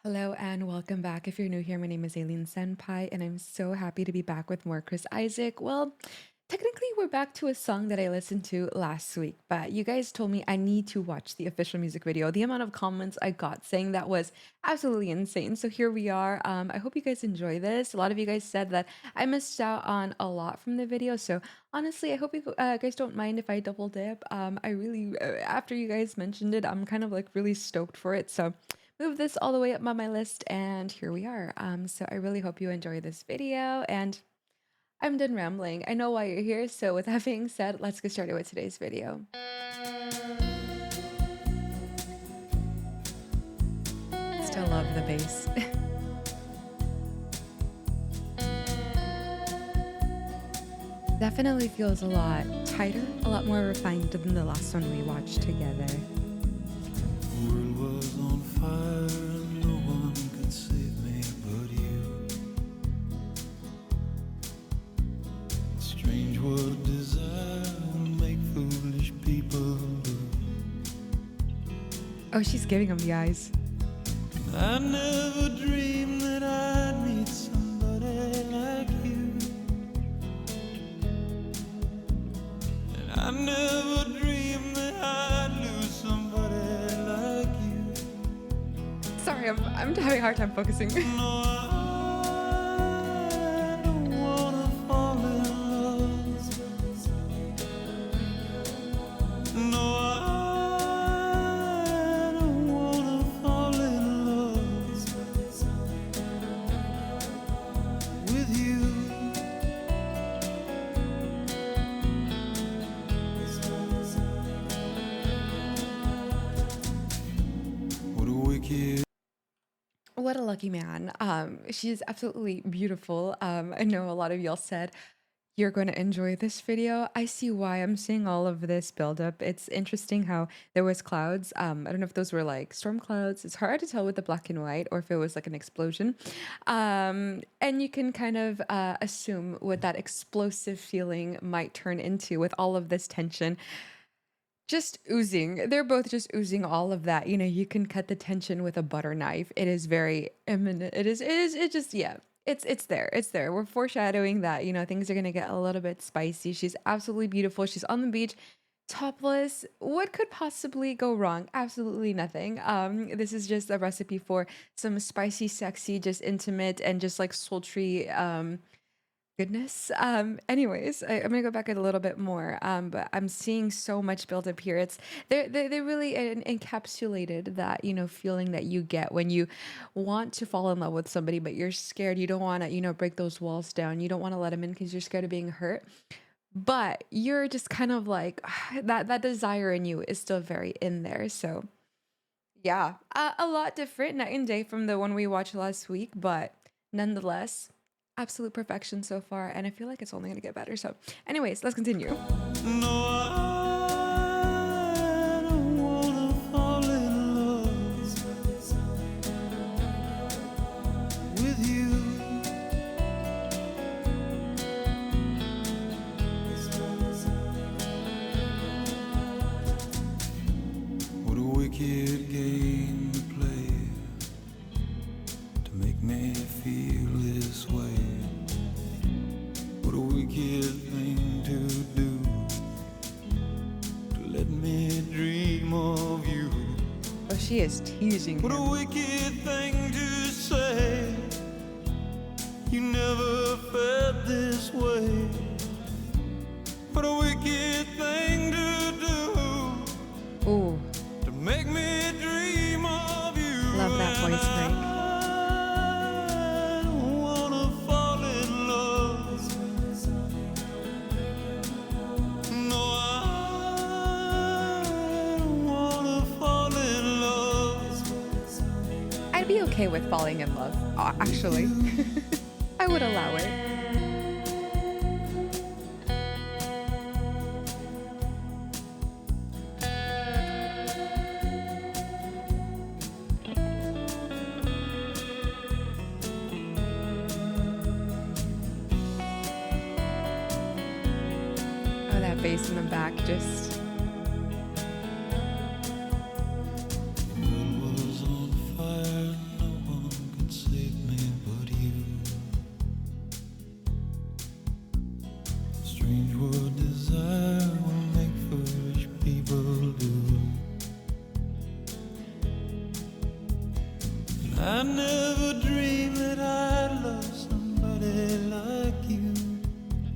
Hello and welcome back. If you're new here, my name is Aileen Senpai, and I'm so happy to be back with more Chris Isaac. Well, technically, we're back to a song that I listened to last week, but you guys told me I need to watch the official music video. The amount of comments I got saying that was absolutely insane. So here we are. I hope you guys enjoy this. A lot of you guys said that I missed out on a lot from the video. So honestly, I hope you guys don't mind if I double dip. I really, after you guys mentioned it, I'm kind of like really stoked for it. So move this all the way up on my list and here we are. So I really hope you enjoy this video and I'm done rambling. I know why you're here. So with that being said, let's get started with today's video. Still love the bass. Definitely feels a lot tighter, a lot more refined than the last one we watched together. The world was on fire and no one could save me but you. Strange what desire will make foolish people do. Oh, she's giving him the eyes. I never dreamed that I'd meet somebody like you. And I never dreamed that I'd lose somebody like you. Sorry, I'm having a hard time focusing. No, I don't wanna fall in love. No, I don't wanna fall in love with you. What a wicked. What a lucky man. She's absolutely beautiful. I know a lot of y'all said you're going to enjoy this video. I see why I'm seeing all of this buildup. It's interesting how there was clouds. I don't know if those were like storm clouds. It's hard to tell with the black and white or if it was like an explosion. And you can kind of assume what that explosive feeling might turn into with all of this tension just oozing. They're both just oozing all of that. You know, you can cut the tension with a butter knife. It is very imminent. It just, yeah. It's there. It's there. We're foreshadowing that, you know, things are gonna get a little bit spicy. She's absolutely beautiful. She's on the beach, topless. What could possibly go wrong? Absolutely nothing. This is just a recipe for some spicy, sexy, just intimate and just like sultry goodness. I'm gonna go back a little bit more. But I'm seeing so much build up here. They really encapsulated that, you know, feeling that you get when you want to fall in love with somebody, but you're scared. You don't want to, you know, break those walls down. You don't want to let them in because you're scared of being hurt. But you're just kind of like that desire in you is still very in there. So yeah, a lot different night and day from the one we watched last week, but nonetheless, absolute perfection so far, and I feel like it's only gonna get better. So, anyways, let's continue. No, I don't wanna fall in love with you. What a wicked game to play to make me feel this way. What a wicked thing to do to let me dream of you. Oh, she is teasing What a him. wicked thing to say. You never felt this way. What a wicked thing to do Ooh, to make me dream of you. love that voice break. I don't wanna fall in love. No, I don't wanna fall in love. I'd be okay with falling in love. Actually, I would allow it. Oh, that bass in the back just. World was on fire, no one I never dreamed that I'd love somebody like you.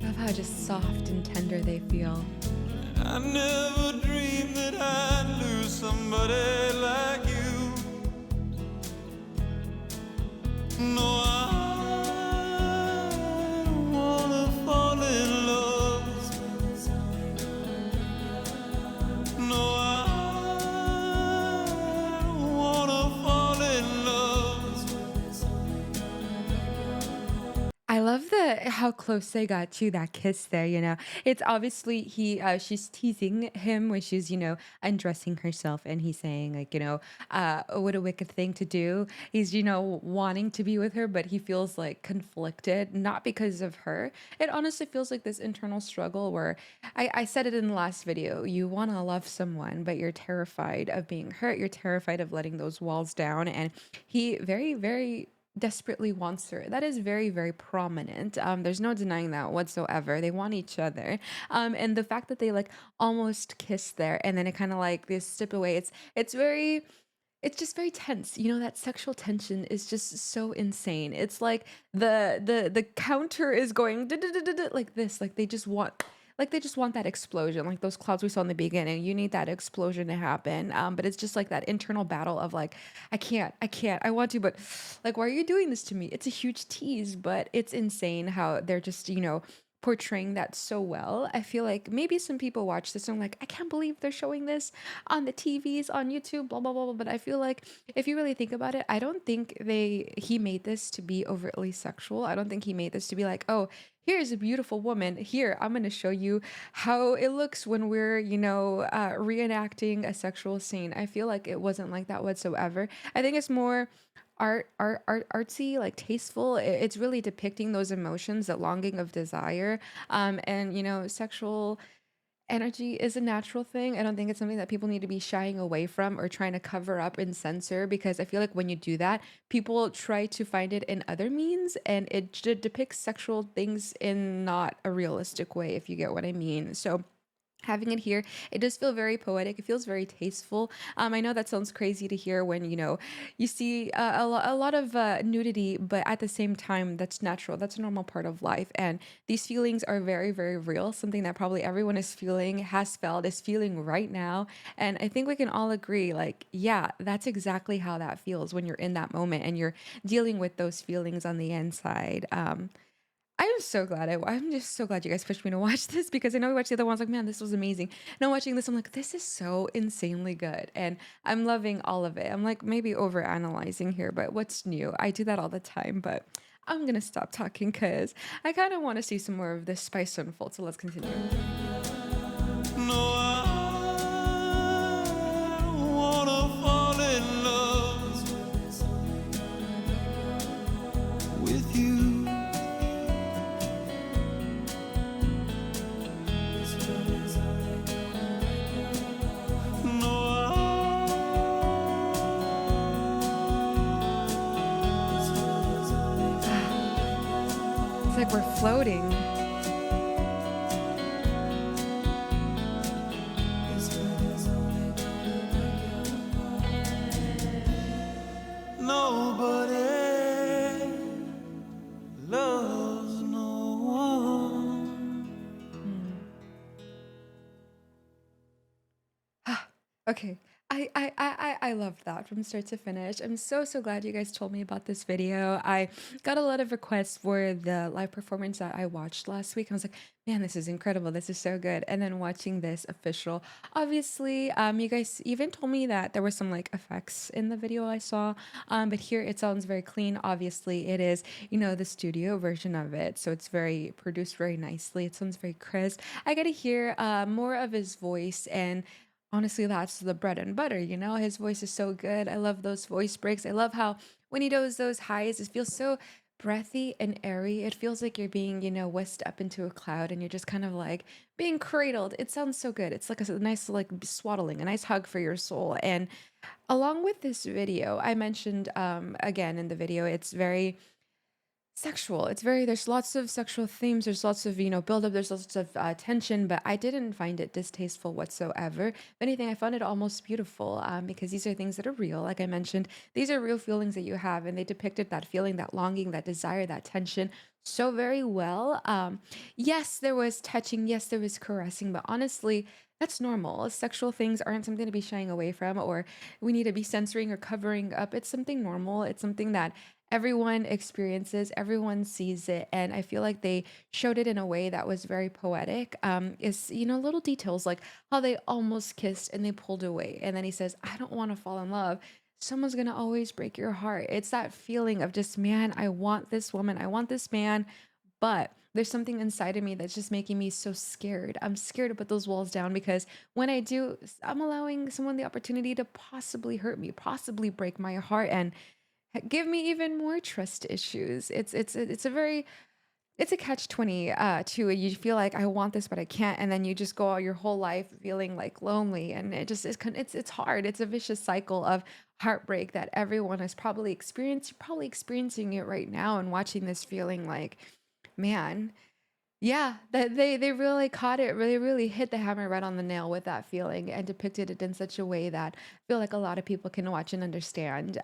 Love how just soft and tender they feel. I never dreamed that I'd lose somebody like you. No, I don't wanna fall in love. No, I don't wanna fall in love. I love the how close they got to that kiss there, you know. It's obviously she's teasing him when she's, undressing herself and he's saying like, what a wicked thing to do. He's, wanting to be with her, but he feels like conflicted, not because of her. It honestly feels like this internal struggle where I said it in the last video. You want to love someone, but you're terrified of being hurt. You're terrified of letting those walls down. And he very, very desperately wants her. That is very, very prominent. There's no denying that whatsoever. They want each other. And the fact that they like almost kiss there and then it kind of like they step away. It's just very tense. You know, that sexual tension is just so insane. It's like the counter is going like this. Like they just want that explosion, like those clouds we saw in the beginning. You need that explosion to happen. But it's just like that internal battle of like, I want to, but like, why are you doing this to me? It's a huge tease, but it's insane how they're just, portraying that so well. I feel like maybe some people watch this and I'm like, I can't believe they're showing this on the TVs, on YouTube, blah, blah, blah, blah. But I feel like if you really think about it, I don't think he made this to be overtly sexual. I don't think he made this to be like, oh, here's a beautiful woman. Here, I'm going to show you how it looks when we're, reenacting a sexual scene. I feel like it wasn't like that whatsoever. I think it's more artsy, like tasteful. It's really depicting those emotions, that longing of desire, and sexual energy is a natural thing. I don't think it's something that people need to be shying away from or trying to cover up and censor, because I feel like when you do that, people try to find it in other means and it depicts sexual things in not a realistic way, if you get what I mean. So having it here, it does feel very poetic. It feels very tasteful. I know that sounds crazy to hear when you see a lot of nudity, but at the same time, that's natural. That's a normal part of life, and these feelings are very, very real. Something that probably everyone is feeling, has felt, is feeling right now. And I think we can all agree, like, yeah, that's exactly how that feels when you're in that moment and you're dealing with those feelings on the inside. I'm so glad I'm just so glad you guys pushed me to watch this, because I know we watched the other ones like, man, this was amazing. And I'm watching this, I'm like, this is so insanely good. And I'm loving all of it. I'm like maybe over analyzing here, but what's new? I do that all the time, but I'm gonna stop talking because I kind of want to see some more of this spice unfold. So let's continue. No, I don't wanna fall in love with you. It's like we're floating. Nobody loves no one. Hmm. Okay. I loved that from start to finish. I'm so, so glad you guys told me about this video. I got a lot of requests for the live performance that I watched last week. I was like, man, this is incredible. This is so good. And then watching this official, obviously, you guys even told me that there were some like effects in the video I saw. But here it sounds very clean. Obviously, it is, the studio version of it. So it's very produced very nicely. It sounds very crisp. I get to hear more of his voice, and honestly, that's the bread and butter, His voice is so good. I love those voice breaks. I love how when he does those highs, it feels so breathy and airy. It feels like you're being, whisked up into a cloud and you're just kind of like being cradled. It sounds so good. It's like a nice, like swaddling, a nice hug for your soul. And along with this video, I mentioned again in the video, it's very Sexual. It's very there's lots of sexual themes, there's lots of, build up, there's lots of tension, but I didn't find it distasteful whatsoever. If anything, I found it almost beautiful because these are things that are real. Like I mentioned, these are real feelings that you have, and they depicted that feeling, that longing, that desire, that tension so very well. Yes, there was touching, yes, there was caressing, but honestly, that's normal. Sexual things aren't something to be shying away from, or we need to be censoring or covering up. It's something normal. It's something that everyone experiences, everyone sees it, and I feel like they showed it in a way that was very poetic. Is little details like how they almost kissed and they pulled away, and then he says, "I don't want to fall in love." Someone's gonna always break your heart. It's that feeling of just, man, I want this woman, I want this man, but there's something inside of me that's just making me so scared. I'm scared to put those walls down because when I do, I'm allowing someone the opportunity to possibly hurt me, possibly break my heart, and give me even more trust issues. It's a very it's a catch 20 to you feel like I want this but I can't, and then you just go all your whole life feeling like lonely, and it just is it's hard. It's a vicious cycle of heartbreak that everyone has probably experienced. You're probably experiencing it right now and watching this feeling like, man, yeah, that they really caught it, really hit the hammer right on the nail with that feeling and depicted it in such a way that I feel like a lot of people can watch and understand.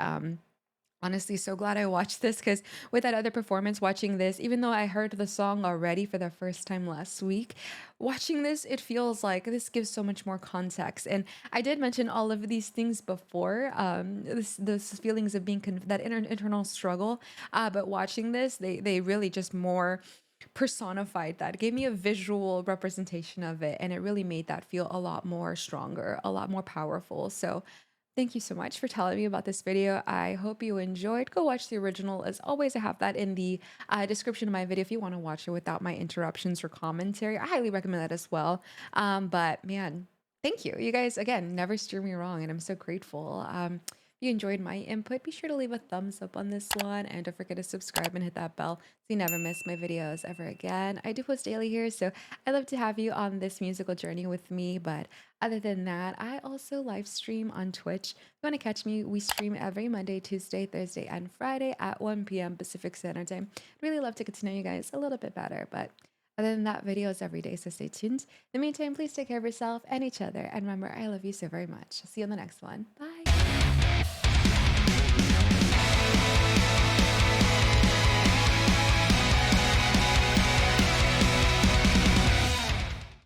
Honestly, so glad I watched this because with that other performance, watching this, even though I heard the song already for the first time last week, watching this, it feels like this gives so much more context. And I did mention all of these things before, those feelings of being that internal struggle. But watching this, they really just more personified that. It gave me a visual representation of it, and it really made that feel a lot more stronger, a lot more powerful. So thank you so much for telling me about this video. I hope you enjoyed. Go watch the original. As always, I have that in the description of my video if you want to watch it without my interruptions or commentary. I highly recommend that as well. But man, thank you. You guys, again, never steer me wrong, and I'm so grateful. If you enjoyed my input, be sure to leave a thumbs up on this one, and don't forget to subscribe and hit that bell so you never miss my videos ever again. I do post daily here, so I love to have you on this musical journey with me. But other than that, I also live stream on Twitch. If you want to catch me, we stream every Monday, Tuesday, Thursday, and Friday at 1 p.m. Pacific Standard Time. I'd really love to get to know you guys a little bit better, but other than that, videos every day, so stay tuned. In the meantime, please take care of yourself and each other, and remember, I love you so very much. I'll see you on the next one. Bye.